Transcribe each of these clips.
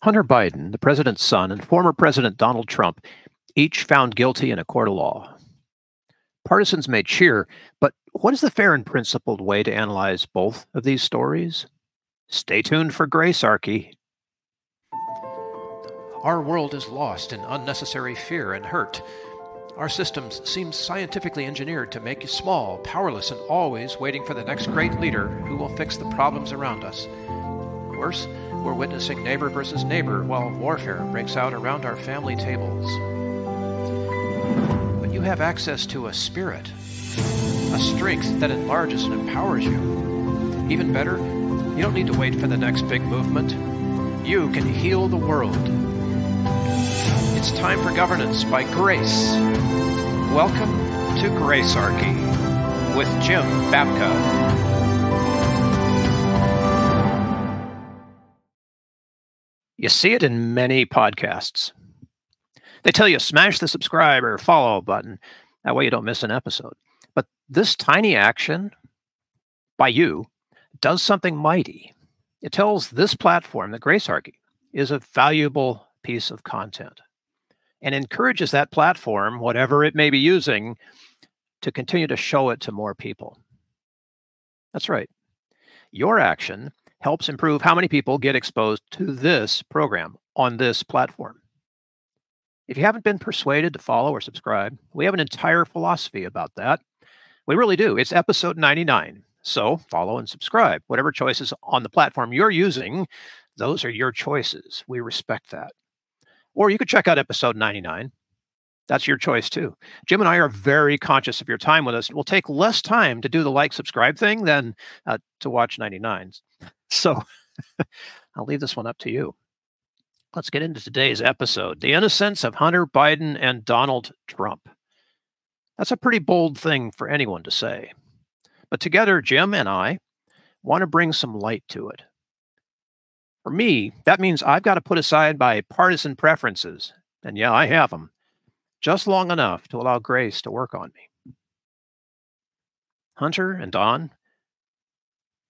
Hunter Biden, the president's son, and former President Donald Trump, each found guilty in a court of law. Partisans may cheer, but what is the fair and principled way to analyze both of these stories? Stay tuned for Gracearchy. Our world is lost in unnecessary fear and hurt. Our systems seem scientifically engineered to make you small, powerless, and always waiting for the next great leader who will fix the problems around us. Worse, we're witnessing neighbor versus neighbor while warfare breaks out around our family tables. But you have access to a spirit, a strength that enlarges and empowers you. Even better, you don't need to wait for the next big movement. You can heal the world. It's time for governance by grace. Welcome to Gracearchy with Jim Babka. You see it in many podcasts. They tell you smash the subscribe or follow button. That way you don't miss an episode. But this tiny action by you does something mighty. It tells this platform that Gracearchy is a valuable piece of content and encourages that platform, whatever it may be using, to continue to show it to more people. That's right. Your action helps improve how many people get exposed to this program on this platform. If you haven't been persuaded to follow or subscribe, we have an entire philosophy about that. We really do. It's episode 99. So follow and subscribe. Whatever choices on the platform you're using, those are your choices. We respect that. Or you could check out episode 99. That's your choice too. Jim and I are very conscious of your time with us. It will take less time to do the like, subscribe thing than to watch 99. So I'll leave this one up to you. Let's get into today's episode. The innocence of Hunter Biden and Donald Trump. That's a pretty bold thing for anyone to say. But together, Jim and I want to bring some light to it. For me, that means I've got to put aside my partisan preferences, and yeah, I have them, just long enough to allow grace to work on me. Hunter and Don,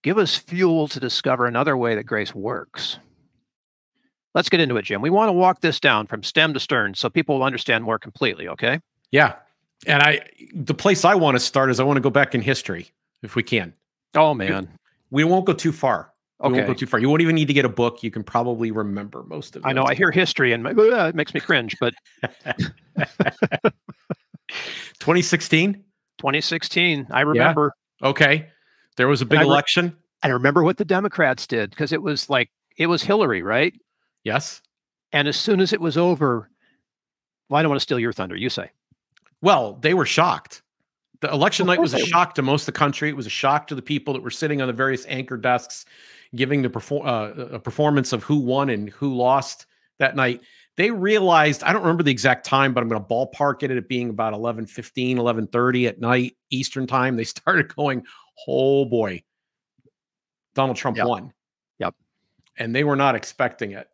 give us fuel to discover another way that grace works. Let's get into it, Jim. We want to walk this down from stem to stern so people will understand more completely, okay? Yeah. And the place I want to start is I want to go back in history, if we can. Oh, man. We won't go too far. Okay. We won't go too far. You won't even need to get a book. You can probably remember most of it. I know. I hear history and it makes me cringe, but 2016? 2016. I remember. Yeah. Okay. There was a big election. I remember what the Democrats did because it was Hillary, right? Yes. And as soon as it was over, well, I don't want to steal your thunder. You say. Well, they were shocked. The election night was a shock to most of the country. It was a shock to the people that were sitting on the various anchor desks, giving the a performance of who won and who lost that night. They realized, I don't remember the exact time, but I'm going to ballpark it at being about 11:15, 11:30 at night, Eastern time. They started going, oh boy, Donald Trump won. Yep. And they were not expecting it.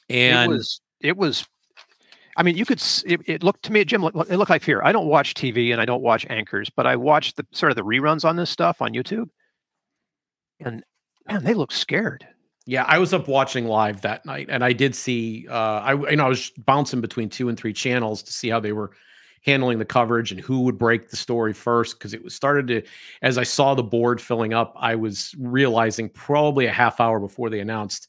And it was, I mean, it looked to me, Jim, it looked like fear. I don't watch TV and I don't watch anchors, but I watched the sort of the reruns on this stuff on YouTube. And man, they look scared. Yeah, I was up watching live that night, and I did see. I was bouncing between 2 and 3 channels to see how they were handling the coverage and who would break the story first. Because it was started to, as I saw the board filling up, I was realizing probably a half hour before they announced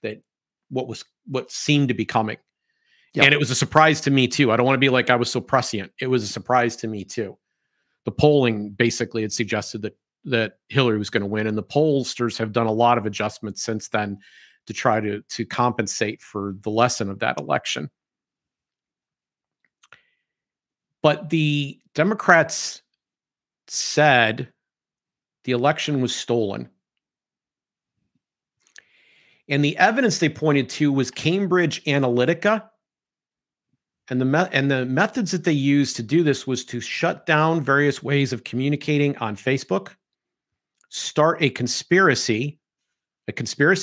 that what seemed to be coming, and it was a surprise to me too. I don't want to be like I was so prescient. It was a surprise to me too. The polling basically had suggested that Hillary was going to win. And the pollsters have done a lot of adjustments since then to try to compensate for the lesson of that election. But the Democrats said the election was stolen. And the evidence they pointed to was Cambridge Analytica. And the methods that they used to do this was to shut down various ways of communicating on Facebook, start a conspiracy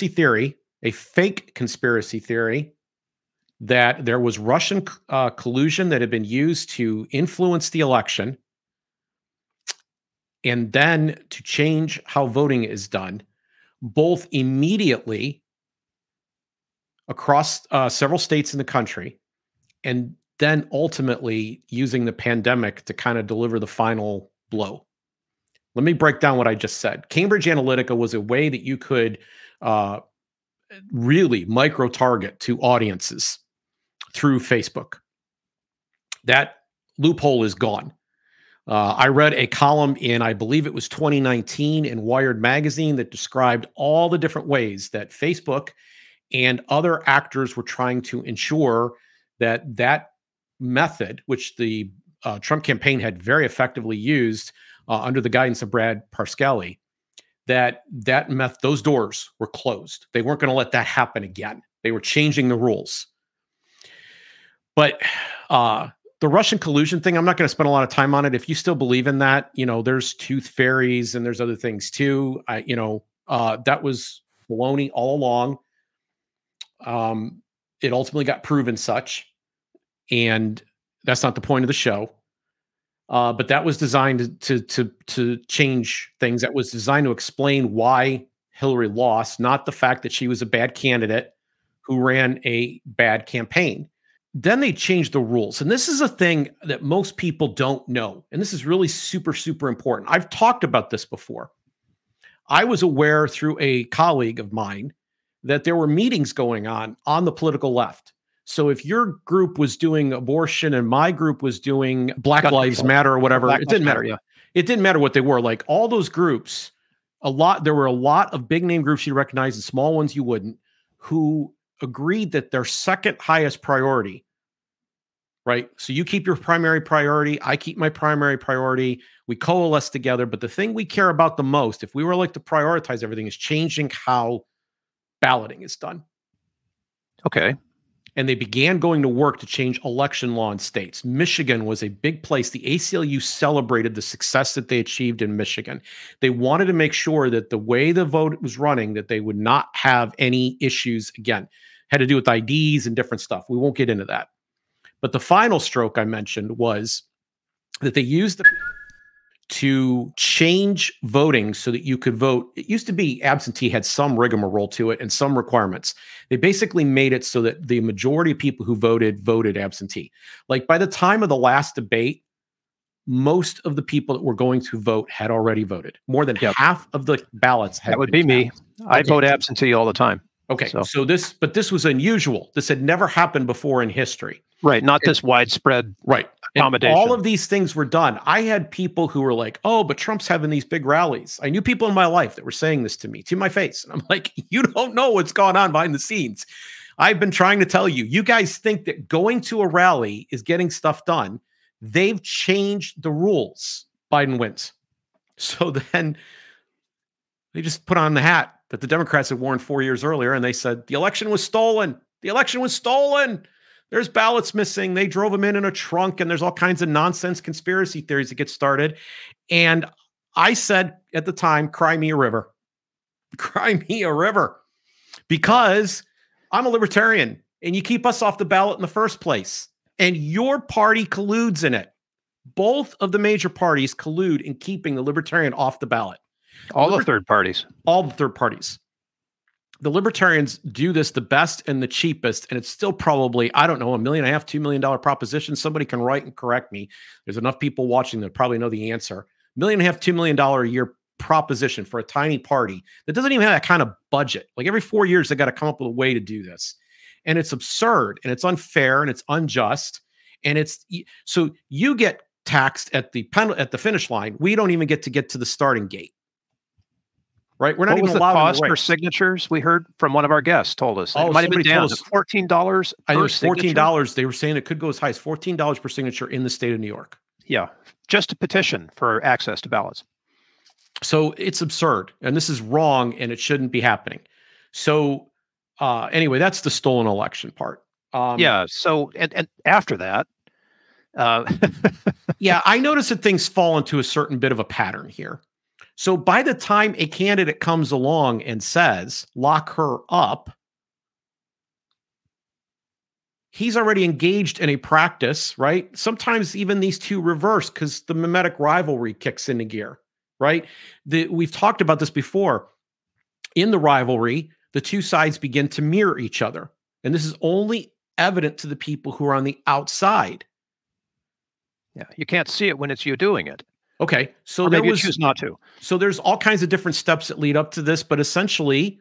theory, a fake conspiracy theory that there was Russian collusion that had been used to influence the election, and then to change how voting is done, both immediately across several states in the country, and then ultimately using the pandemic to kind of deliver the final blow. Let me break down what I just said. Cambridge Analytica was a way that you could really micro-target to audiences through Facebook. That loophole is gone. I read a column in, I believe it was 2019 in Wired magazine that described all the different ways that Facebook and other actors were trying to ensure that that method, which the Trump campaign had very effectively used under the guidance of Brad Parscale, those doors were closed. They weren't going to let that happen again. They were changing the rules. But the Russian collusion thing, I'm not going to spend a lot of time on it. If you still believe in that, there's tooth fairies and there's other things too. That was baloney all along. It ultimately got proven such, and that's not the point of the show. But that was designed to change things. That was designed to explain why Hillary lost, not the fact that she was a bad candidate who ran a bad campaign. Then they changed the rules. And this is a thing that most people don't know. And this is really super, super important. I've talked about this before. I was aware through a colleague of mine that there were meetings going on the political left. So if your group was doing abortion and my group was doing Black Lives Matter or whatever, it didn't matter. Yeah. It didn't matter what they were. Like all those groups, there were a lot of big name groups you recognize and small ones you wouldn't, who agreed that their second highest priority, right? So you keep your primary priority, I keep my primary priority, we coalesce together. But the thing we care about the most, if we were like to prioritize everything, is changing how balloting is done. Okay. And they began going to work to change election law in states. Michigan was a big place. The ACLU celebrated the success that they achieved in Michigan. They wanted to make sure that the way the vote was running, that they would not have any issues again. Had to do with IDs and different stuff. We won't get into that. But the final stroke I mentioned was that they used to change voting so that you could vote. It used to be absentee had some rigmarole to it and some requirements. They basically made it so that the majority of people who voted absentee. Like by the time of the last debate, most of the people that were going to vote had already voted. More than half of the ballots had. That would be me. I vote absentee all the time. Okay, so this was unusual. This had never happened before in history. Right, not this widespread accommodation. And all of these things were done. I had people who were like, oh, but Trump's having these big rallies. I knew people in my life that were saying this to me, to my face. And I'm like, you don't know what's going on behind the scenes. I've been trying to tell you, you guys think that going to a rally is getting stuff done. They've changed the rules. Biden wins. So then they just put on the hat that the Democrats had worn 4 years earlier, and they said, the election was stolen. The election was stolen. There's ballots missing. They drove them in a trunk, and there's all kinds of nonsense conspiracy theories that get started. And I said at the time, cry me a river. Cry me a river. Because I'm a libertarian, and you keep us off the ballot in the first place. And your party colludes in it. Both of the major parties collude in keeping the libertarian off the ballot. All the third parties. All the third parties. The libertarians do this the best and the cheapest, and it's still probably, I don't know, $1.5 million, $2 million proposition. Somebody can write and correct me. There's enough people watching that probably know the answer. $1.5 million, $2 million a year proposition for a tiny party that doesn't even have that kind of budget. Like every 4 years, they got to come up with a way to do this. And it's absurd, and it's unfair, and it's unjust. And it's so you get taxed at the finish line. We don't even get to the starting gate. Right, we're not even allowed. What was the cost for signatures? We heard from one of our guests told us it might have been down to $14. I think it was $14. They were saying it could go as high as $14 per signature in the state of New York. Yeah, just a petition for access to ballots. So it's absurd, and this is wrong, and it shouldn't be happening. So anyway, that's the stolen election part. Yeah. So and after that, yeah, I notice that things fall into a certain bit of a pattern here. So by the time a candidate comes along and says, lock her up, he's already engaged in a practice, right? Sometimes even these two reverse because the mimetic rivalry kicks into gear, right? We've talked about this before. In the rivalry, the two sides begin to mirror each other. And this is only evident to the people who are on the outside. Yeah, you can't see it when it's you doing it. Okay, so or maybe you choose not to. So there's all kinds of different steps that lead up to this, but essentially,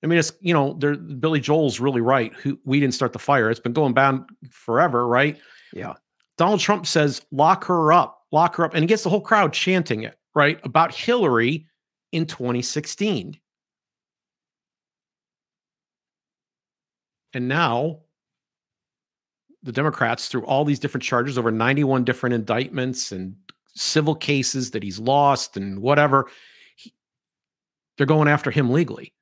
I mean, it's, you know, Billy Joel's really right. We didn't start the fire. It's been going down forever, right? Yeah. Donald Trump says, lock her up, and he gets the whole crowd chanting it, right? About Hillary in 2016. And now the Democrats, through all these different charges, over 91 different indictments and civil cases that he's lost and whatever, they're going after him legally.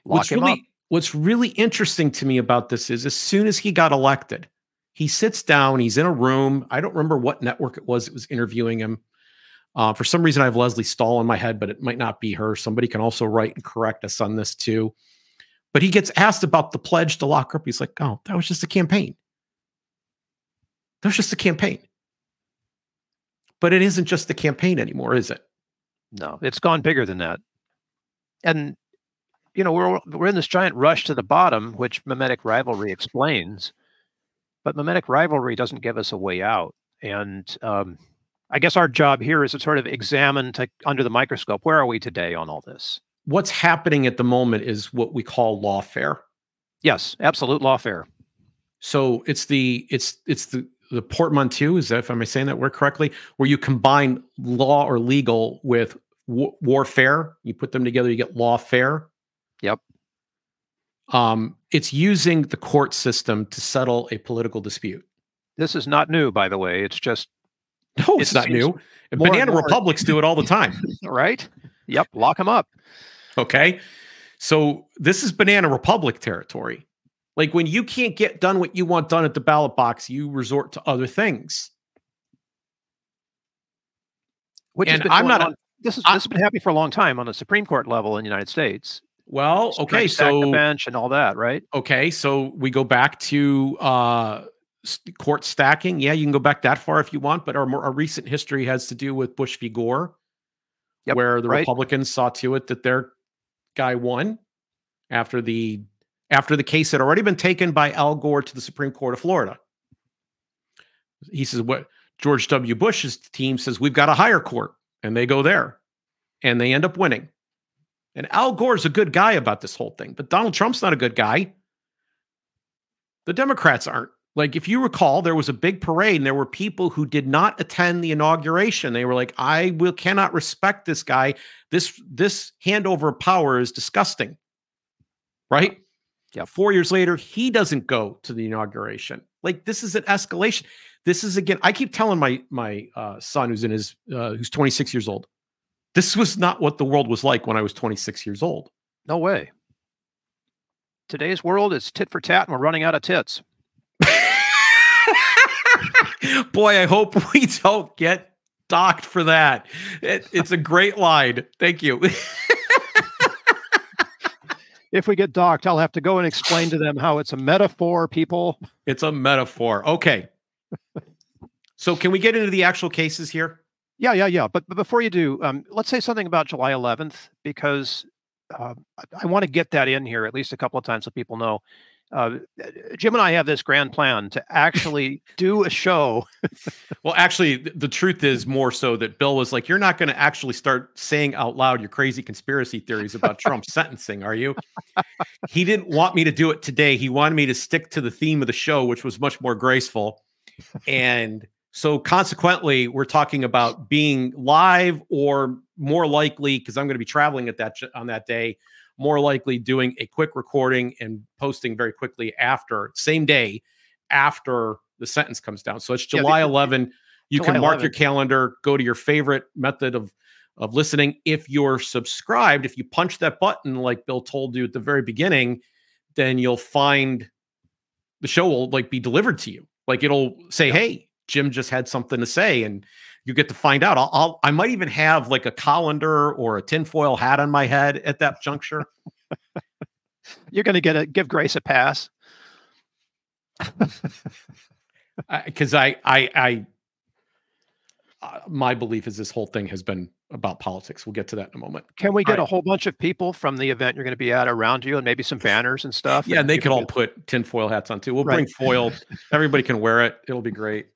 What's really interesting to me about this is, as soon as he got elected, he sits down, he's in a room. I don't remember what network it was interviewing him. For some reason, I have Leslie Stahl in my head, but it might not be her. Somebody can also write and correct us on this too. But he gets asked about the pledge to lock her up. He's like, oh, that was just a campaign. That was just a campaign. But it isn't just the campaign anymore, is it? No, it's gone bigger than that. And, you know, we're in this giant rush to the bottom, which mimetic rivalry explains. But mimetic rivalry doesn't give us a way out. And I guess our job here is to sort of examine under the microscope, where are we today on all this? What's happening at the moment is what we call lawfare. Yes, absolute lawfare. So it's the portmanteau, is that, if am I saying that word correctly, where you combine law or legal with warfare. You put them together, you get lawfare. Yep. It's using the court system to settle a political dispute. This is not new, by the way. It's just it's not new. Banana republics do it all the time. Right? Yep. Lock them up. Okay. So this is banana republic territory. Like, when you can't get done what you want done at the ballot box, you resort to other things. This has been happening for a long time on the Supreme Court level in the United States. Well, okay, so the bench and all that, right? Okay, so we go back to court stacking. Yeah, you can go back that far if you want, but our recent history has to do with Bush v. Gore, where the Republicans saw to it that their guy won after the case had already been taken by Al Gore to the Supreme Court of Florida. He says, what George W. Bush's team says, we've got a higher court, and they go there, and they end up winning. And Al Gore's a good guy about this whole thing, but Donald Trump's not a good guy. The Democrats aren't. Like, if you recall, there was a big parade, and there were people who did not attend the inauguration. They were like, cannot respect this guy. This handover of power is disgusting. Right? Yeah. 4 years later, he doesn't go to the inauguration. Like, this is an escalation. This is, again, I keep telling my son, who's 26 years old, this was not what the world was like when I was 26 years old. No way. Today's world is tit for tat, and we're running out of tits. Boy, I hope we don't get docked for that. It's a great line. Thank you. If we get docked, I'll have to go and explain to them how it's a metaphor, people. It's a metaphor. Okay. So can we get into the actual cases here? Yeah. But before you do, let's say something about July 11th, because I want to get that in here at least a couple of times so people know. Jim and I have this grand plan to actually do a show. Well, actually, the truth is more so that Bill was like, you're not going to actually start saying out loud your crazy conspiracy theories about Trump's sentencing, are you? He didn't want me to do it today. He wanted me to stick to the theme of the show, which was much more graceful. And so consequently, we're talking about being live, or more likely, because I'm going to be traveling on that day, more likely doing a quick recording and posting very quickly same day after the sentence comes down. So it's July 11. You can mark your calendar, go to your favorite method of listening. If you're subscribed, if you punch that button, like Bill told you at the very beginning, then you'll find the show will be delivered to you. Like, it'll say, hey, Jim just had something to say, and you get to find out. I might even have like a colander or a tinfoil hat on my head at that juncture. You're going to give Grace a pass. Because I my belief is this whole thing has been about politics. We'll get to that in a moment. Can we get a whole bunch of people from the event you're going to be at around you, and maybe some banners and stuff? Yeah, and they could all put tinfoil hats on too. We'll bring foil. Everybody can wear it. It'll be great.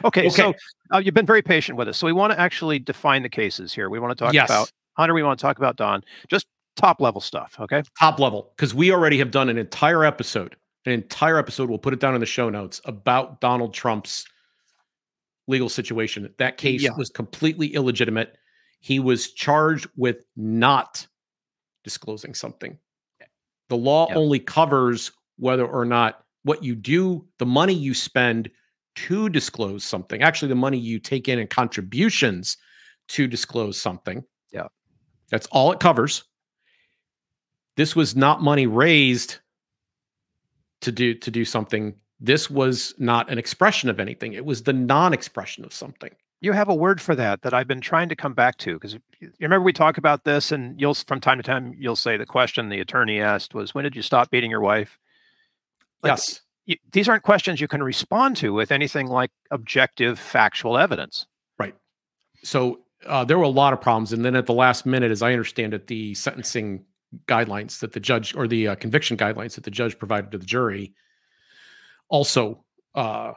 Okay. So you've been very patient with us. So we want to actually define the cases here. We want to talk about Hunter. We want to talk about Don. Just top level stuff. Okay. Top level, because we already have done an entire episode. We'll put it down in the show notes about Donald Trump's legal situation. That case was completely illegitimate. He was charged with not disclosing something. The law only covers whether or not what you do, the money you spend to disclose something, actually the money you take in contributions to disclose something. Yeah. That's all it covers. This was not money raised to do something. This was not an expression of anything. It was the non-expression of something. You have a word for that I've been trying to come back to, because you remember we talk about this, and you'll from time to time you'll say the question the attorney asked was, "When did you stop beating your wife?" Yes. These aren't questions you can respond to with anything like objective, factual evidence. Right. So there were a lot of problems, and then at the last minute, as I understand it, the sentencing guidelines that the judge, or the conviction guidelines that the judge provided to the jury, also, I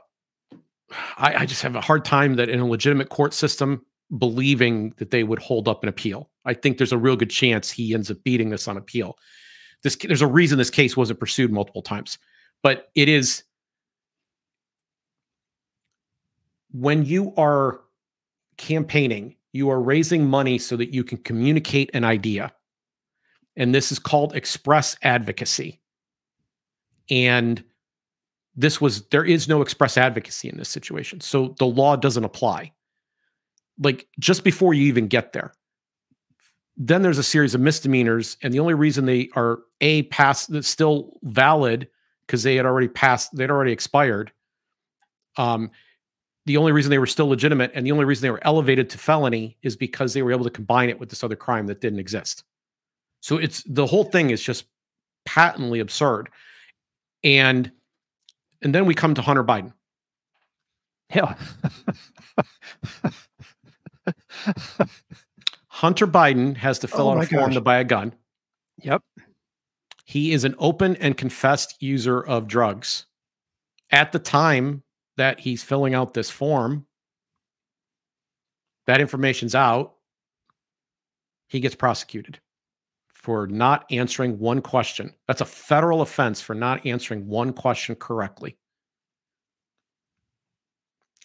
just have a hard time that in a legitimate court system believing that they would hold up an appeal. I think there's a real good chance he ends up beating this on appeal. There's a reason this case wasn't pursued multiple times, but it is, when you are campaigning, you are raising money so that you can communicate an idea. And this is called express advocacy. And there is no express advocacy in this situation. So the law doesn't apply. Like, just before you even get there, then there's a series of misdemeanors. And the only reason they are that's still valid, because they'd already expired. The only reason they were still legitimate, and the only reason they were elevated to felony, is because they were able to combine it with this other crime that didn't exist. So the whole thing is just patently absurd. And then we come to Hunter Biden. Yeah. Hunter Biden has to fill out a form to buy a gun. Yep. He is an open and confessed user of drugs. At the time that he's filling out this form, that information's out. He gets prosecuted for not answering one question. That's a federal offense for not answering one question correctly.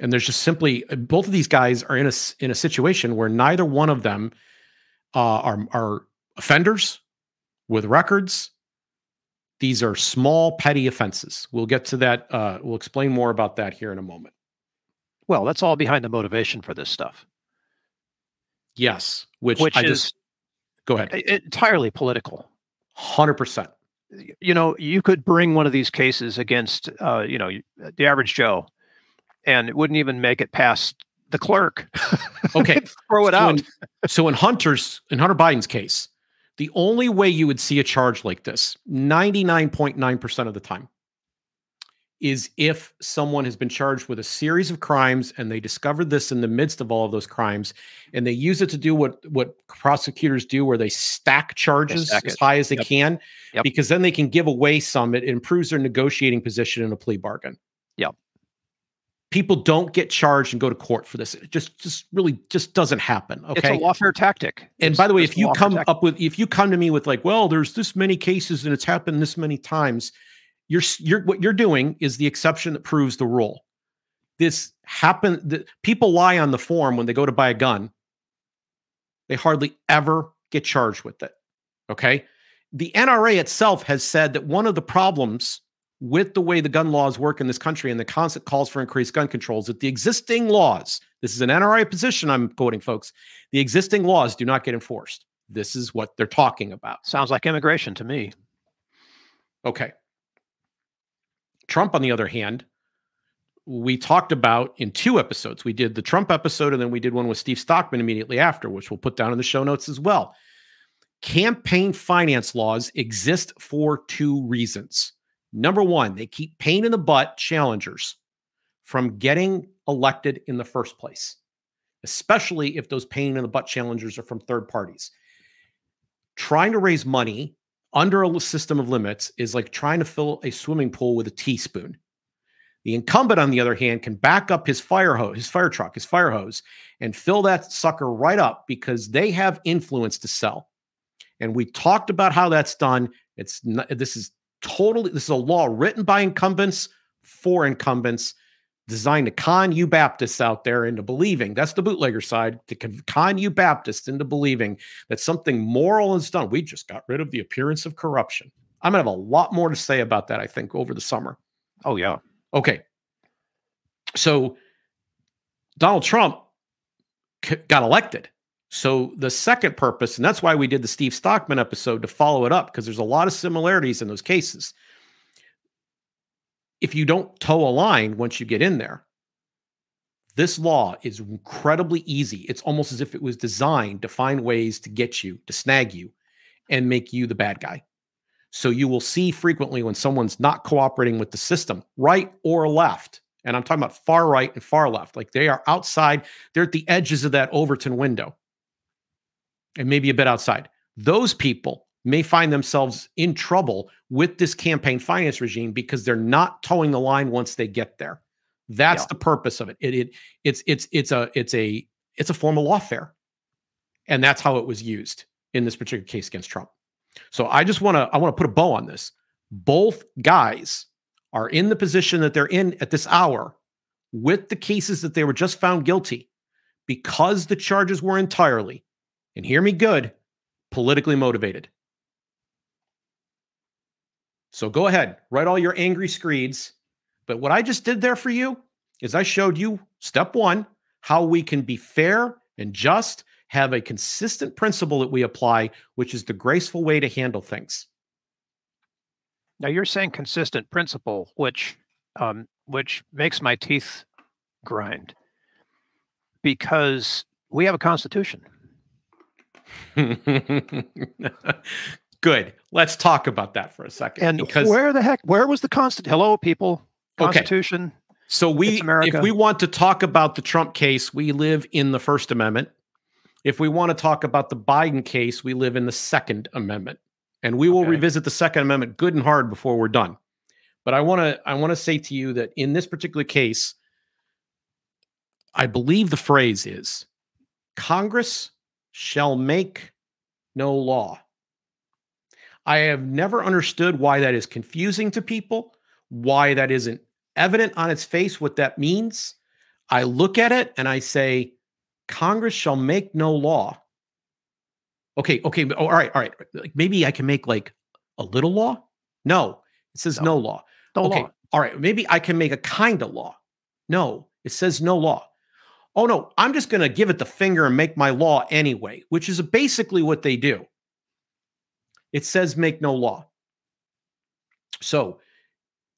And there's just simply, both of these guys are in a situation where neither one of them are offenders with records. These are small, petty offenses. We'll get to that. We'll explain more about that here in a moment. Well, that's all behind the motivation for this stuff. Yes, which is, go ahead. Entirely political. 100%. You could bring one of these cases against, the average Joe, and it wouldn't even make it past the clerk. Okay. Throw it out. So in Hunter Biden's case, the only way you would see a charge like this, 99.9% of the time, is if someone has been charged with a series of crimes and they discovered this in the midst of all of those crimes, and they use it to do what prosecutors do, where they stack charges as high as they can, because then they can give away some. It improves their negotiating position in a plea bargain. Yep. People don't get charged and go to court for this. It just really doesn't happen. Okay. It's a lawfare tactic. And by the way, if you come to me with like, well, there's this many cases and it's happened this many times, what you're doing is the exception that proves the rule. This happened. People lie on the form when they go to buy a gun. They hardly ever get charged with it. Okay. The NRA itself has said that one of the problems with the way the gun laws work in this country and the constant calls for increased gun controls, that the existing laws, this is an NRA position I'm quoting, folks, the existing laws do not get enforced. This is what they're talking about. Sounds like immigration to me. Okay. Trump, on the other hand, we talked about in 2 episodes. We did the Trump episode, and then we did one with Steve Stockman immediately after, which we'll put down in the show notes as well. Campaign finance laws exist for 2 reasons. Number one, they keep pain in the butt challengers from getting elected in the first place. especially if those pain in the butt challengers are from third parties. Trying to raise money under a system of limits is like trying to fill a swimming pool with a teaspoon. The incumbent, on the other hand, can back up his fire hose, and fill that sucker right up because they have influence to sell. And we talked about how that's done. This is a law written by incumbents for incumbents, designed to con you Baptists out there into believing, that's the bootlegger side, to con you Baptists into believing that something moral is done. We just got rid of the appearance of corruption. I'm going to have a lot more to say about that, I think, over the summer. Oh, yeah. Okay. So Donald Trump got elected. So the second purpose, and that's why we did the Steve Stockman episode to follow it up, because there's a lot of similarities in those cases. If you don't toe a line once you get in there, this law is incredibly easy. It's almost as if it was designed to find ways to get you, to snag you, and make you the bad guy. So you will see frequently when someone's not cooperating with the system, right or left. And I'm talking about far right and far left. Like they are outside. They're at the edges of that Overton window and maybe a bit outside. Those people may find themselves in trouble with this campaign finance regime because they're not towing the line once they get there. That's the purpose of it. It's a form of lawfare. And that's how it was used in this particular case against Trump. So I want to put a bow on this. Both guys are in the position that they're in at this hour with the cases that they were just found guilty because the charges were entirely, and hear me good, politically motivated. So go ahead, write all your angry screeds. But what I just did there for you is I showed you, step one, how we can be fair and just, have a consistent principle that we apply, which is the graceful way to handle things. Now you're saying consistent principle, which makes my teeth grind, because we have a constitution. Good. Let's talk about that for a second. And where was the Constitution? Hello, people. Constitution. Okay. So if we want to talk about the Trump case, we live in the First Amendment. If we want to talk about the Biden case, we live in the Second Amendment. And we will revisit the Second Amendment good and hard before we're done. But I want to say to you that in this particular case, I believe the phrase is, Congress shall make no law. I have never understood why that is confusing to people, why that isn't evident on its face what that means. I look at it and I say, Congress shall make no law. Okay. Oh, all right. Like maybe I can make like a little law. No, it says no law. No law. All right. Maybe I can make a kind of law. No, it says no law. Oh no, I'm just going to give it the finger and make my law anyway, which is basically what they do. It says make no law. So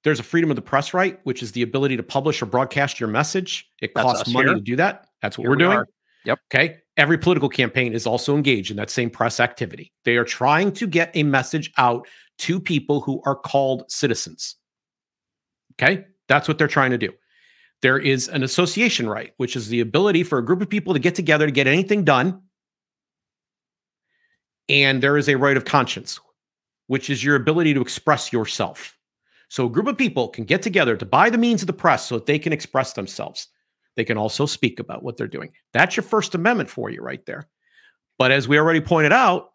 there's a freedom of the press right, which is the ability to publish or broadcast your message. It costs money to do that. That's what we're doing. Yep. Okay. Every political campaign is also engaged in that same press activity. They are trying to get a message out to people who are called citizens. Okay. That's what they're trying to do. There is an association right, which is the ability for a group of people to get together to get anything done. And there is a right of conscience, which is your ability to express yourself. So a group of people can get together to buy the means of the press so that they can express themselves. They can also speak about what they're doing. That's your First Amendment for you right there. But as we already pointed out,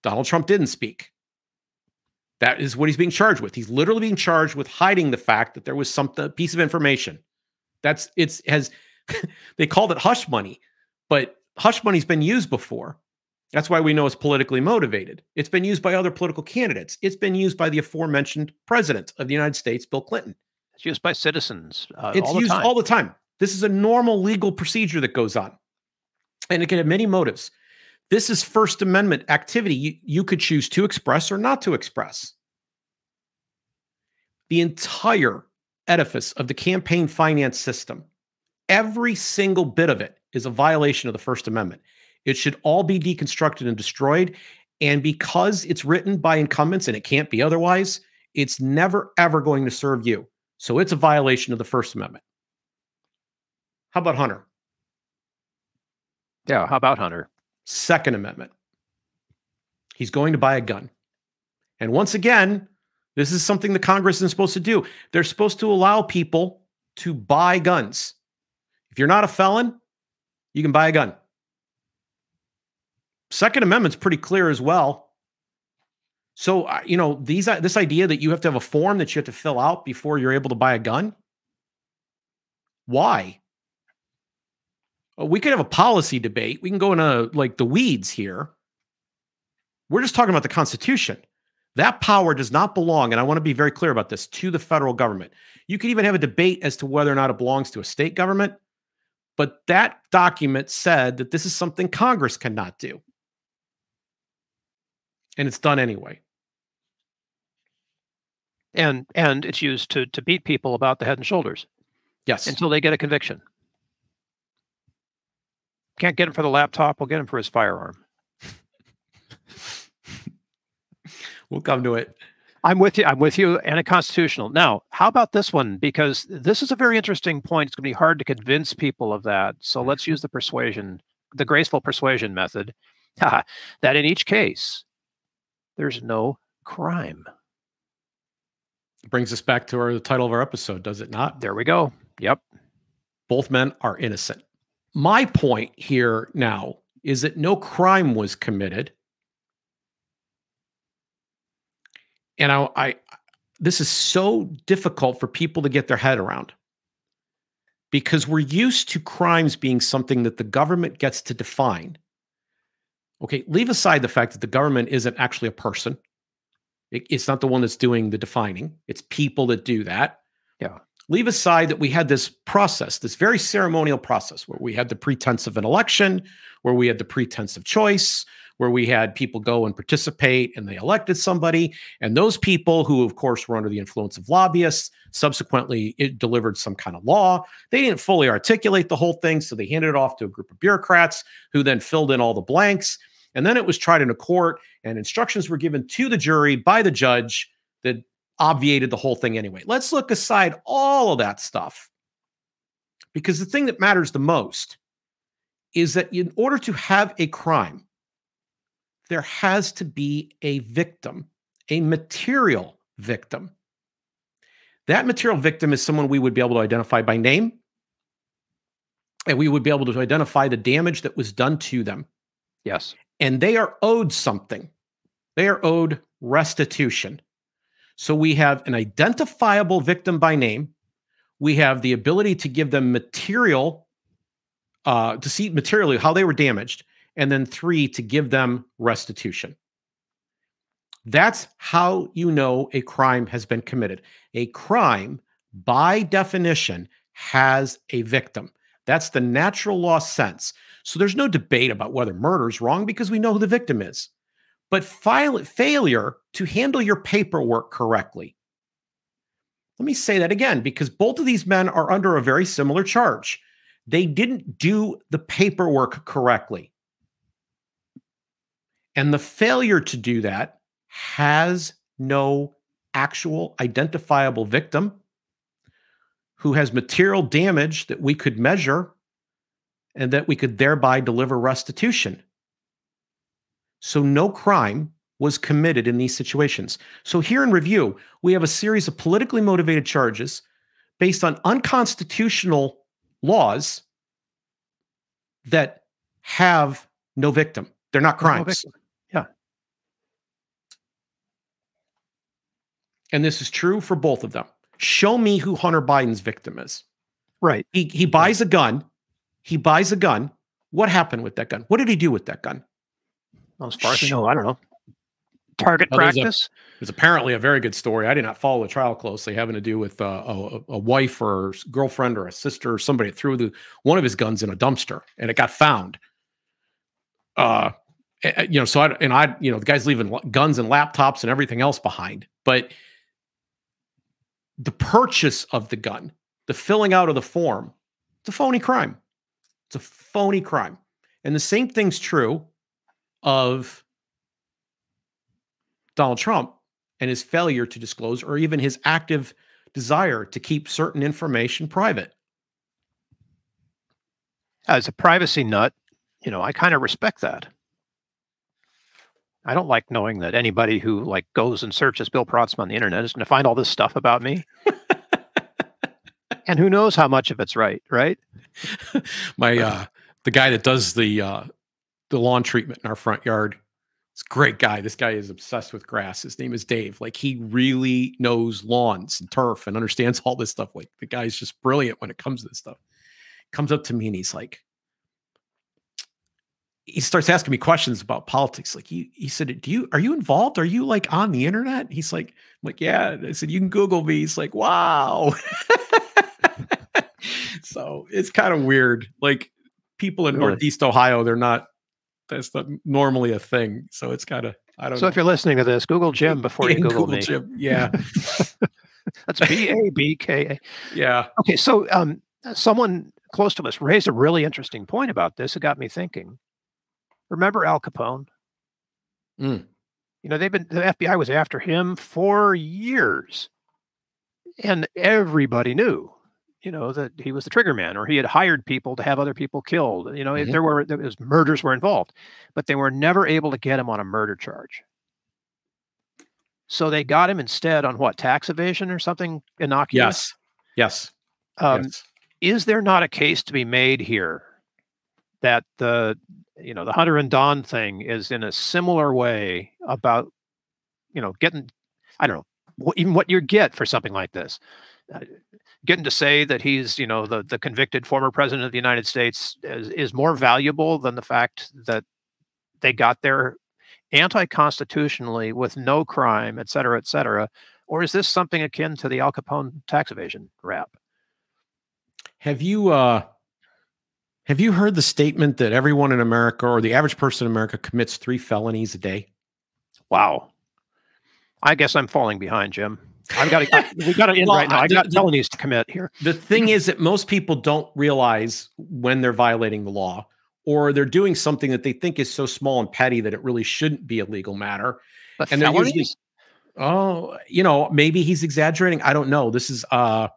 Donald Trump didn't speak. That is what he's being charged with. He's literally being charged with hiding the fact that there was a piece of information. They called it hush money, but hush money's been used before. That's why we know it's politically motivated. It's been used by other political candidates. It's been used by the aforementioned president of the United States, Bill Clinton. It's used by citizens. It's used all the time. This is a normal legal procedure that goes on. And it can have many motives. This is First Amendment activity. You could choose to express or not to express. The entire edifice of the campaign finance system, every single bit of it is a violation of the First Amendment. It should all be deconstructed and destroyed. And because it's written by incumbents and it can't be otherwise, it's never, ever going to serve you. So it's a violation of the First Amendment. How about Hunter? Yeah. How about Hunter? Second Amendment. He's going to buy a gun. And once again, this is something the Congress isn't supposed to do. They're supposed to allow people to buy guns. If you're not a felon, you can buy a gun. Second Amendment's pretty clear as well. So, this idea that you have to have a form that you have to fill out before you're able to buy a gun, why? We could have a policy debate. We can go into like the weeds here. We're just talking about the Constitution. That power does not belong, and I want to be very clear about this, to the federal government. You could even have a debate as to whether or not it belongs to a state government, but that document said that this is something Congress cannot do. And it's done anyway. And it's used to beat people about the head and shoulders. Yes. Until they get a conviction. Can't get him for the laptop, we'll get him for his firearm. We'll come to it. I'm with you, and a constitutional. Now, how about this one? Because this is a very interesting point. It's going to be hard to convince people of that. So let's use the graceful persuasion method, that in each case, there's no crime. Brings us back to the title of our episode, does it not? There we go. Yep. Both men are innocent. My point here now is that no crime was committed. And this is so difficult for people to get their head around because we're used to crimes being something that the government gets to define. Okay, leave aside the fact that the government isn't actually a person. It's not the one that's doing the defining. It's people that do that. Yeah. Leave aside that we had this process, this very ceremonial process where we had the pretense of an election, where we had the pretense of choice, where we had people go and participate and they elected somebody. And those people who, of course, were under the influence of lobbyists, subsequently it delivered some kind of law. They didn't fully articulate the whole thing, so they handed it off to a group of bureaucrats who then filled in all the blanks. And then it was tried in a court and instructions were given to the jury by the judge that obviated the whole thing anyway. Let's look aside all of that stuff, because the thing that matters the most is that in order to have a crime, there has to be a victim, a material victim. That material victim is someone we would be able to identify by name, and we would be able to identify the damage that was done to them. Yes. And they are owed something. They are owed restitution. So we have an identifiable victim by name. We have the ability to give them material, to see materially how they were damaged. And then 3, to give them restitution. That's how you know a crime has been committed. A crime, by definition, has a victim. That's the natural law sense. So there's no debate about whether murder is wrong because we know who the victim is. But failure to handle your paperwork correctly. Let me say that again, because both of these men are under a very similar charge. They didn't do the paperwork correctly. And the failure to do that has no actual identifiable victim who has material damage that we could measure and that we could thereby deliver restitution. So no crime was committed in these situations. So here in review, we have a series of politically motivated charges based on unconstitutional laws that have no victim. They're not crimes. Yeah. And this is true for both of them. Show me who Hunter Biden's victim is. Right. He buys a gun. He buys a gun. What happened with that gun? What did he do with that gun? Well, as far as I know, I don't know. Target practice? There's apparently a very good story. I did not follow the trial closely, having to do with a wife or girlfriend or a sister or somebody that threw one of his guns in a dumpster and it got found. So the guy's leaving guns and laptops and everything else behind. But the purchase of the gun, the filling out of the form, it's a phony crime. It's a phony crime. And the same thing's true of Donald Trump and his failure to disclose, or even his active desire to keep certain information private. As a privacy nut, I kind of respect that. I don't like knowing that anybody who like goes and searches Bill Protzman on the internet is going to find all this stuff about me. And who knows how much of it's right? The guy that does the lawn treatment in our front yard, it's a great guy. This guy is obsessed with grass. His name is Dave. Like, he really knows lawns and turf and understands all this stuff. Like, the guy's just brilliant when it comes to this stuff. Comes up to me and he's like, he starts asking me questions about politics. Like, he said, are you involved? Are you like on the internet? He's like, I'm like, yeah. I said, you can Google me. He's like, wow. So it's kind of weird. Like, people in Northeast Ohio, that's not normally a thing. So it's kind of, I don't know. So if you're listening to this, Google Jim before you Google me. Jim. Yeah. That's Babka. Yeah. Okay. So someone close to us raised a really interesting point about this. It got me thinking. Remember Al Capone? Mm. The FBI was after him for years. And everybody knew, that he was the trigger man, or he had hired people to have other people killed. Mm-hmm. Murders were involved, but they were never able to get him on a murder charge. So they got him instead on what, tax evasion or something innocuous? Yes. Is there not a case to be made here that the Hunter and Don thing is in a similar way about, getting, I don't know, even what you get for something like this? Getting to say that he's, the convicted former president of the United States is more valuable than the fact that they got there anti-constitutionally with no crime, et cetera, et cetera. Or is this something akin to the Al Capone tax evasion rap? Have you heard the statement that everyone in America, or the average person in America, commits 3 felonies a day? Wow. I guess I'm falling behind, Jim. We got to end right now. I got felonies to commit here. The thing is that most people don't realize when they're violating the law, or they're doing something that they think is so small and petty that it really shouldn't be a legal matter. But and felonies? They're usually, maybe he's exaggerating. I don't know. This is I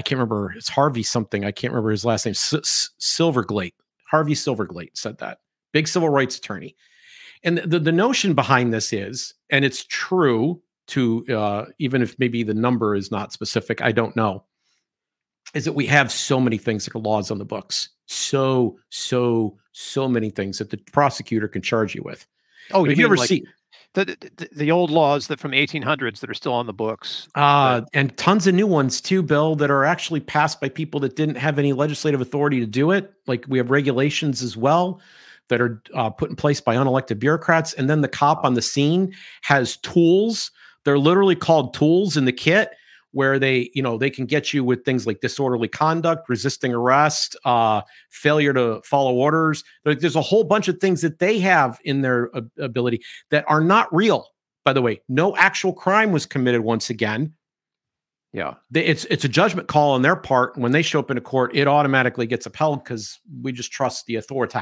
can't remember. It's Harvey something. I can't remember his last name. Silverglate. Harvey Silverglate said that. Big civil rights attorney. And the notion behind this is, and it's true to even if maybe the number is not specific, I don't know, is that we have so many things that are laws on the books. So many things that the prosecutor can charge you with. Oh, have you ever seen the old laws that from 1800s that are still on the books? And tons of new ones too, Bill, that are actually passed by people that didn't have any legislative authority to do it. Like, we have regulations as well that are put in place by unelected bureaucrats. And then the cop on the scene has tools. They're literally called tools in the kit, where they can get you with things like disorderly conduct, resisting arrest, failure to follow orders. There's a whole bunch of things that they have in their ability that are not real. By the way, no actual crime was committed once again. Yeah. It's a judgment call on their part. When they show up in a court, it automatically gets upheld because we just trust the authority.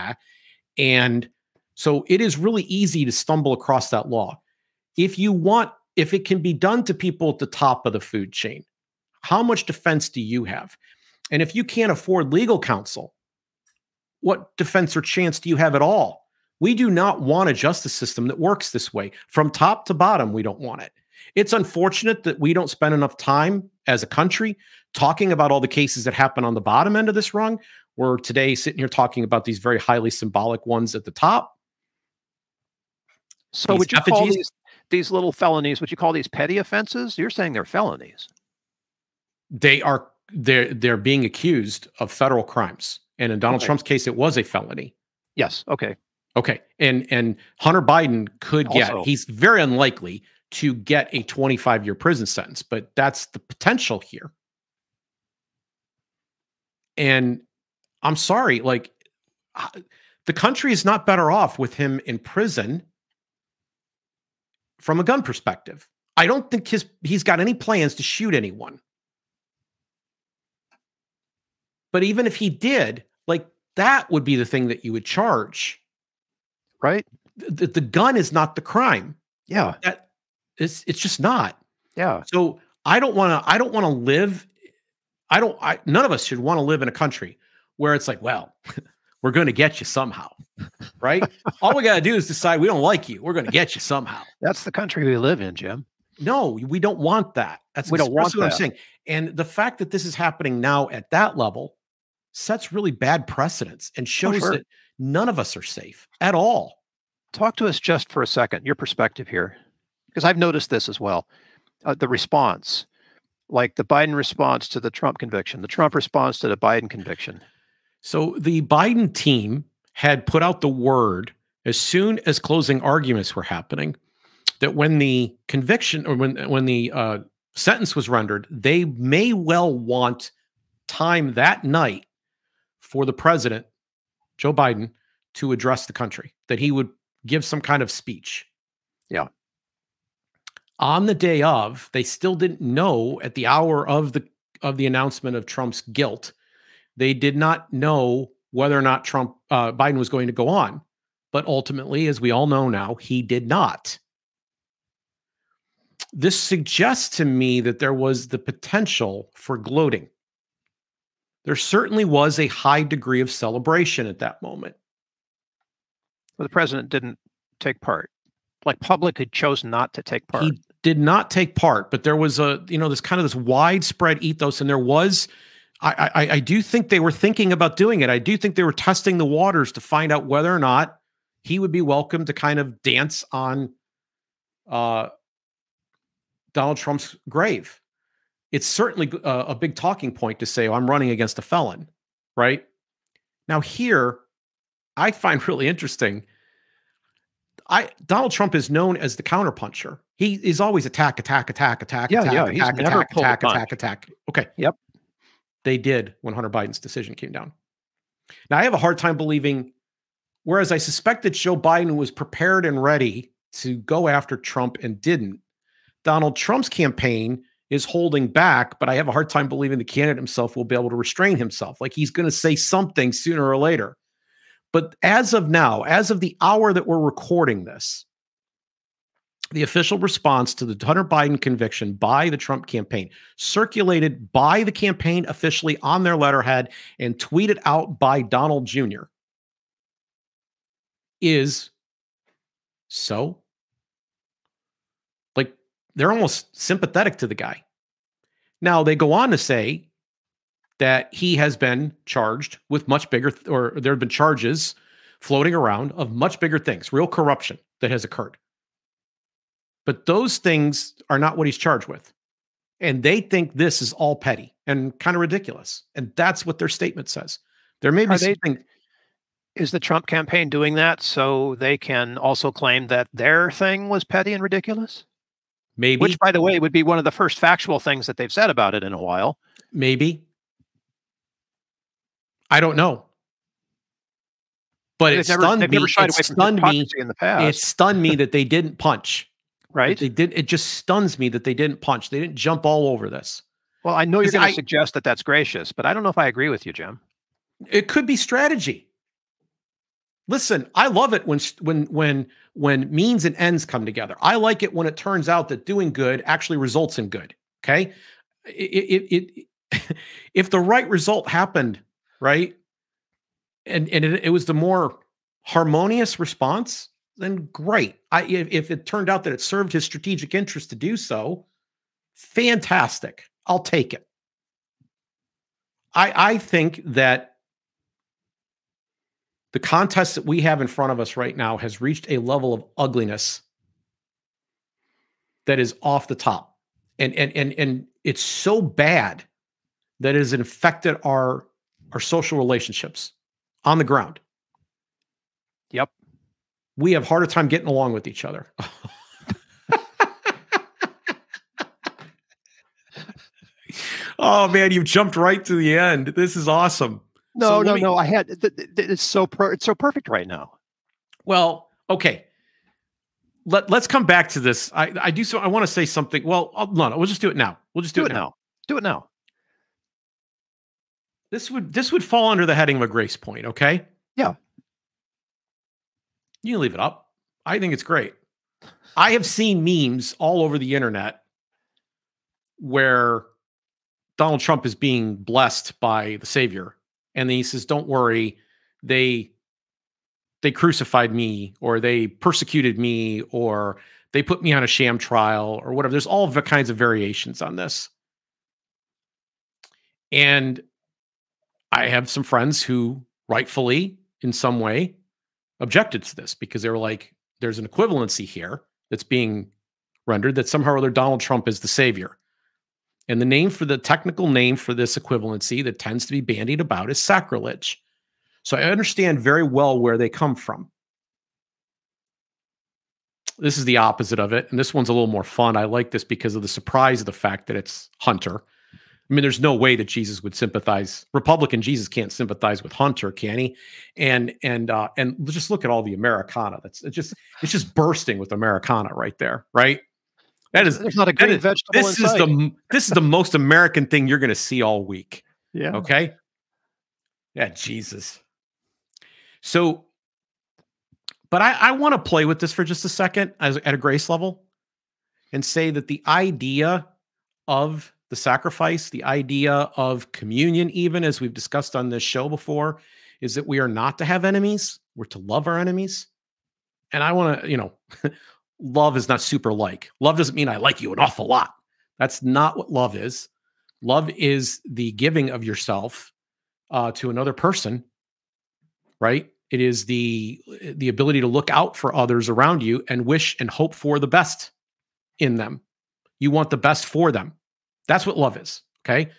And so it is really easy to stumble across that law. If it can be done to people at the top of the food chain, how much defense do you have? And if you can't afford legal counsel, what defense or chance do you have at all? We do not want a justice system that works this way. From top to bottom, we don't want it. It's unfortunate that we don't spend enough time as a country talking about all the cases that happen on the bottom end of this rung. We're today sitting here talking about these very highly symbolic ones at the top. So would you call these little felonies, would you call these petty offenses? You're saying they're felonies. They're being accused of federal crimes. And in Donald Trump's case, it was a felony. Yes. Okay. And Hunter Biden could he's very unlikely to get a 25-year prison sentence, but that's the potential here. And I'm sorry, like, the country is not better off with him in prison from a gun perspective. I don't think he's got any plans to shoot anyone. But even if he did, like, that would be the thing that you would charge. Right? The gun is not the crime. Yeah. It's just not. Yeah. So none of us should want to live in a country where it's like, well, we're going to get you somehow, right? All we got to do is decide we don't like you. We're going to get you somehow. That's the country we live in, Jim. No, we don't want that. We don't want what I'm saying. And the fact that this is happening now at that level sets really bad precedents and shows that none of us are safe at all. Talk to us just for a second, your perspective here, because I've noticed this as well. The response, like the Biden response to the Trump conviction, the Trump response to the Biden conviction. So the Biden team had put out the word as soon as closing arguments were happening that when the conviction or when the sentence was rendered, they may well want time that night for the president, Joe Biden, to address the country, that he would give some kind of speech. Yeah. On the day of, they still didn't know at the hour of the announcement of Trump's guilt. They did not know whether or not Biden was going to go on. But ultimately, as we all know now, he did not. This suggests to me that there was the potential for gloating. There certainly was a high degree of celebration at that moment. Well, the president didn't take part. Like, publicly chose not to take part. He did not take part, but there was this kind of this widespread ethos, and there was, I do think they were thinking about doing it. I do think they were testing the waters to find out whether or not he would be welcome to kind of dance on Donald Trump's grave. It's certainly a big talking point to say, oh, I'm running against a felon, right? Now here, I find really interesting, Donald Trump is known as the counterpuncher. He is always attack. He's never pulled a punch. Attack. Okay. Yep. They did when Hunter Biden's decision came down. Now, I have a hard time believing, whereas I suspect that Joe Biden was prepared and ready to go after Trump and didn't, Donald Trump's campaign is holding back, but I have a hard time believing the candidate himself will be able to restrain himself. Like, he's going to say something sooner or later. But as of now, as of the hour that we're recording this, the official response to the Hunter Biden conviction by the Trump campaign, circulated by the campaign officially on their letterhead and tweeted out by Donald Jr., is so, like, they're almost sympathetic to the guy. Now, they go on to say that he has been charged with much bigger, or there have been charges floating around of much bigger things, real corruption that has occurred. But those things are not what he's charged with. And they think this is all petty and kind of ridiculous. And that's what their statement says. There may be something. Is the Trump campaign doing that so they can also claim that their thing was petty and ridiculous? Maybe. Which, by the way, would be one of the first factual things that they've said about it in a while. Maybe. I don't know. But it stunned me. In the past. It stunned me that they didn't punch. Right? It just stuns me that they didn't punch. They didn't jump all over this. Well, I know you're going to suggest that that's gracious, but I don't know if I agree with you, Jim. It could be strategy. Listen, I love it when means and ends come together. I like it when it turns out that doing good actually results in good. Okay, if the right result happened, right, and it was the more harmonious response, then great. If it turned out that it served his strategic interest to do so, fantastic. I'll take it. I think that the contest that we have in front of us right now has reached a level of ugliness that is off the top. And it's so bad that it has infected our social relationships on the ground. Yep. We have a harder time getting along with each other. Oh man, you've jumped right to the end. This is awesome. No. I had it's so perfect right now. Well, okay. Let's come back to this. I want to say something. Well, no, we'll just do it now. We'll just do it now. Do it now. This would fall under the heading of a grace point, okay? Yeah. You can leave it up. I think it's great. I have seen memes all over the internet where Donald Trump is being blessed by the Savior. And then he says, don't worry, they crucified me, or they persecuted me, or they put me on a sham trial, or whatever. There's all kinds of variations on this. And I have some friends who rightfully, in some way, objected to this because they were like, there's an equivalency here that's being rendered that somehow or other Donald Trump is the savior. And the technical name for this equivalency that tends to be bandied about is sacrilege. So I understand very well where they come from. This is the opposite of it. And this one's a little more fun. I like this because of the surprise of the fact that it's Hunter. I mean, there's no way that Jesus would sympathize. Republican Jesus can't sympathize with Hunter, can he? And just look at all the Americana. It's just bursting with Americana right there, right? There's not a green vegetable. This is the most American thing you're going to see all week. Yeah. Okay. Yeah, Jesus. So, but I want to play with this for just a second at a grace level and say that the idea of the sacrifice, the idea of communion, even as we've discussed on this show before, is that we are not to have enemies. We're to love our enemies. And I want to, love is not super like. Love doesn't mean I like you an awful lot. That's not what love is. Love is the giving of yourself to another person, right? It is the ability to look out for others around you and wish and hope for the best in them. You want the best for them. That's what love is, okay?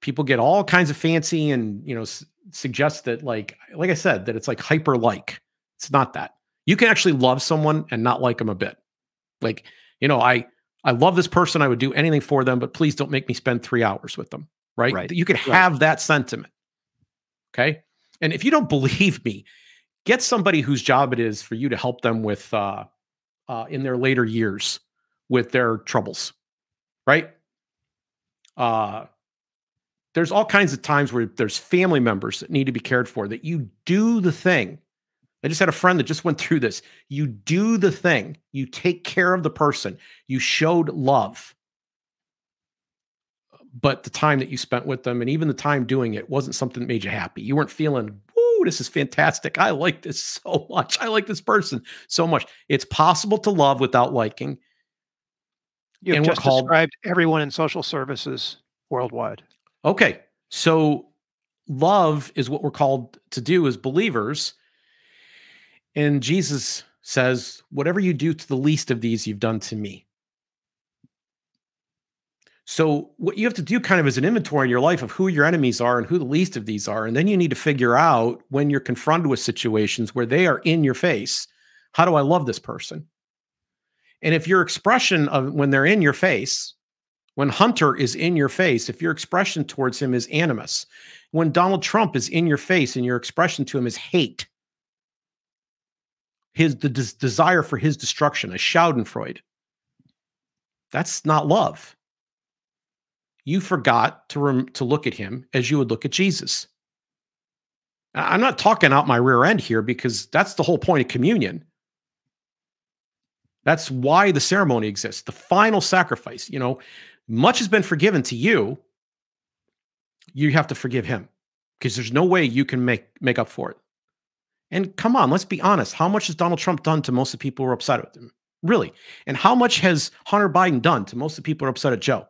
People get all kinds of fancy and, suggest that like I said, that it's like hyper like. It's not that. You can actually love someone and not like them a bit. Like, I love this person. I would do anything for them, but please don't make me spend 3 hours with them, right? You can have that sentiment, okay? And if you don't believe me, get somebody whose job it is for you to help them with, in their later years with their troubles, right? There's all kinds of times where there's family members that need to be cared for, that you do the thing. I just had a friend that just went through this. You do the thing. You take care of the person. You showed love. But the time that you spent with them and even the time doing it wasn't something that made you happy. You weren't feeling, woo, this is fantastic. I like this so much. I like this person so much. It's possible to love without liking. You've just described everyone in social services worldwide. Okay. So love is what we're called to do as believers. And Jesus says, whatever you do to the least of these, you've done to me. So what you have to do kind of is an inventory in your life of who your enemies are and who the least of these are. And then you need to figure out, when you're confronted with situations where they are in your face, how do I love this person? And if your expression of when they're in your face, when Hunter is in your face, if your expression towards him is animus, when Donald Trump is in your face and your expression to him is hate, the desire for his destruction, a Schadenfreude, that's not love. You forgot to look at him as you would look at Jesus. I'm not talking out my rear end here, because that's the whole point of communion. That's why the ceremony exists. The final sacrifice, much has been forgiven to you. You have to forgive him, because there's no way you can make up for it. And come on, let's be honest. How much has Donald Trump done to most of the people who are upset with him? Really? And how much has Hunter Biden done to most of the people who are upset at Joe?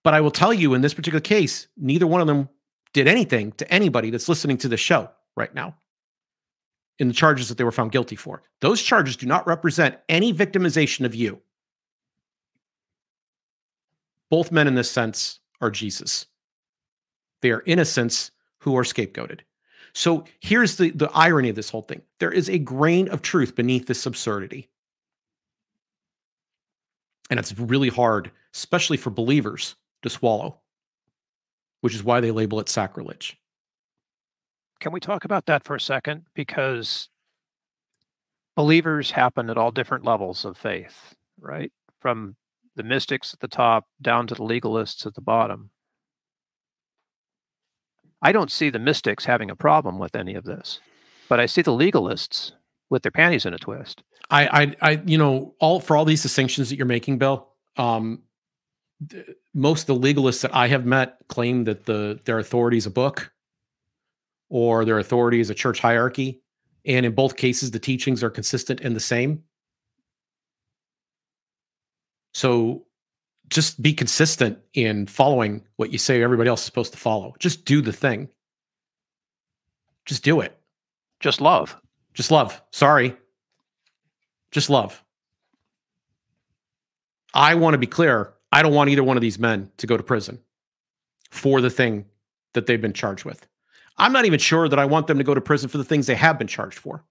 But I will tell you, in this particular case, neither one of them did anything to anybody that's listening to the show right now in the charges that they were found guilty for. Those charges do not represent any victimization of you. Both men in this sense are Jesus. They are innocents who are scapegoated. So here's the irony of this whole thing. There is a grain of truth beneath this absurdity. And it's really hard, especially for believers, to swallow, which is why they label it sacrilege. Can we talk about that for a second? Because believers happen at all different levels of faith, right? From the mystics at the top down to the legalists at the bottom. I don't see the mystics having a problem with any of this, but I see the legalists with their panties in a twist. For all these distinctions that you're making, Bill, most of the legalists that I have met claim that their authority is a book, or their authority as a church hierarchy. And in both cases, the teachings are consistent and the same. So just be consistent in following what you say everybody else is supposed to follow. Just do the thing. Just do it. Just love. Just love. Sorry. Just love. I want to be clear. I don't want either one of these men to go to prison for the thing that they've been charged with. I'm not even sure that I want them to go to prison for the things they have been charged for.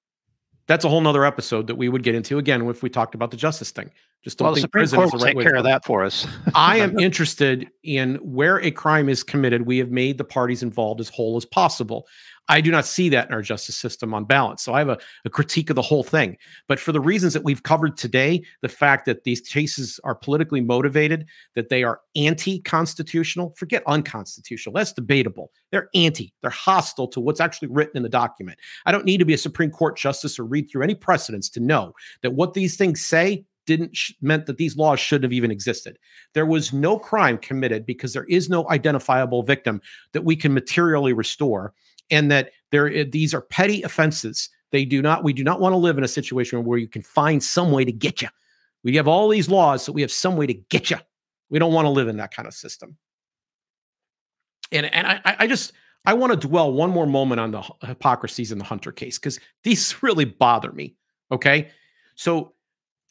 That's a whole nother episode that we would get into again if we talked about the justice thing. Just don't think the Supreme Court will take care of that for us. I am interested in where a crime is committed. We have made the parties involved as whole as possible. I do not see that in our justice system on balance. So I have a critique of the whole thing. But for the reasons that we've covered today, the fact that these cases are politically motivated, that they are anti-constitutional, forget unconstitutional. That's debatable. They're anti. They're hostile to what's actually written in the document. I don't need to be a Supreme Court justice or read through any precedents to know that what these things say meant that these laws shouldn't have even existed. There was no crime committed because there is no identifiable victim that we can materially restore, and that these are petty offenses. We do not want to live in a situation where you can find some way to get you. We have all these laws, so we have some way to get you. We don't want to live in that kind of system. And I want to dwell one more moment on the hypocrisies in the Hunter case, because these really bother me. Okay, so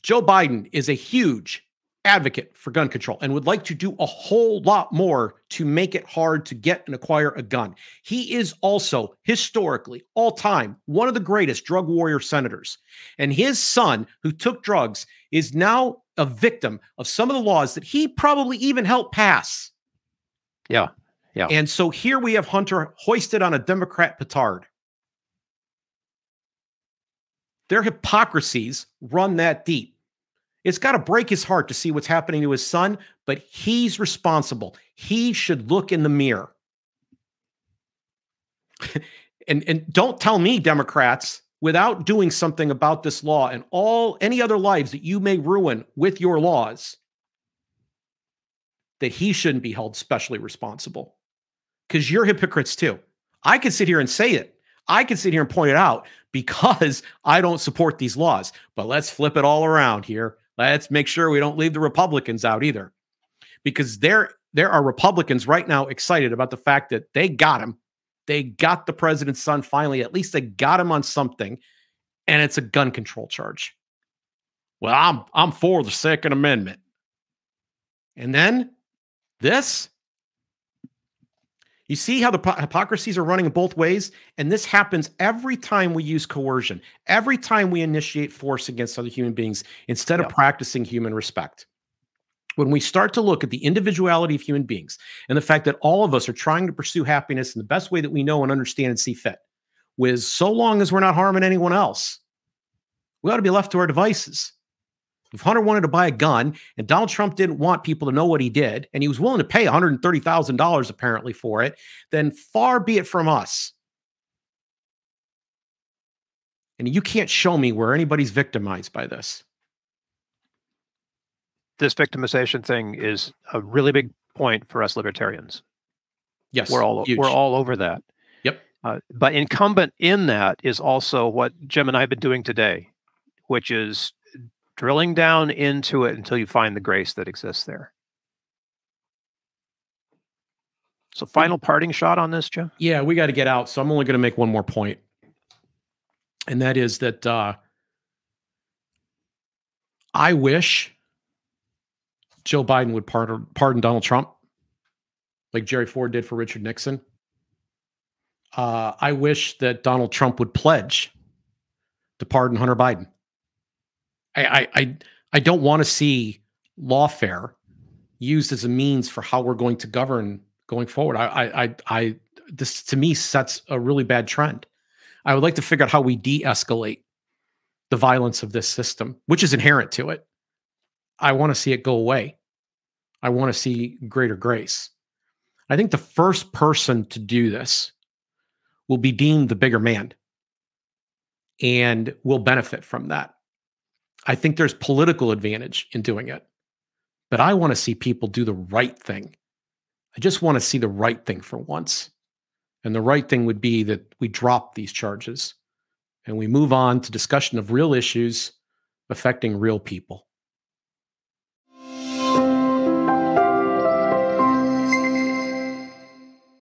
Joe Biden is a huge advocate for gun control and would like to do a whole lot more to make it hard to get and acquire a gun. He is also historically, all time, one of the greatest drug warrior senators. And his son, who took drugs, is now a victim of some of the laws that he probably even helped pass. Yeah. Yeah. And so here we have Hunter hoisted on a Democrat petard. Their hypocrisies run that deep. It's got to break his heart to see what's happening to his son, but he's responsible. He should look in the mirror. and don't tell me, Democrats, without doing something about this law and any other lives that you may ruin with your laws, that he shouldn't be held specially responsible. Because you're hypocrites too. I could sit here and say it. I could sit here and point it out because I don't support these laws. But let's flip it all around here. Let's make sure we don't leave the Republicans out either. Because there are Republicans right now excited about the fact that they got him. They got the president's son finally. At least they got him on something. And it's a gun control charge. Well, I'm for the Second Amendment. And then this. You see how the hypocrisies are running in both ways? And this happens every time we use coercion, every time we initiate force against other human beings instead of practicing human respect. When we start to look at the individuality of human beings and the fact that all of us are trying to pursue happiness in the best way that we know and understand and see fit, with so long as we're not harming anyone else, we ought to be left to our devices. If Hunter wanted to buy a gun and Donald Trump didn't want people to know what he did, and he was willing to pay $130,000 apparently for it, then far be it from us. And you can't show me where anybody's victimized by this. This victimization thing is a really big point for us libertarians. Yes, we're all over that. Yep. But incumbent in that is also what Jim and I have been doing today, which is drilling down into it until you find the grace that exists there. So final parting shot on this, Joe? Yeah, we got to get out. So I'm only going to make one more point. And that is that I wish Joe Biden would pardon Donald Trump like Jerry Ford did for Richard Nixon. I wish that Donald Trump would pledge to pardon Hunter Biden. I don't want to see lawfare used as a means for how we're going to govern going forward. This to me sets a really bad trend. I would like to figure out how we de-escalate the violence of this system, which is inherent to it. I want to see it go away. I want to see greater grace. I think the first person to do this will be deemed the bigger man and will benefit from that. I think there's political advantage in doing it, but I want to see people do the right thing. I just want to see the right thing for once. And the right thing would be that we drop these charges and we move on to discussion of real issues affecting real people.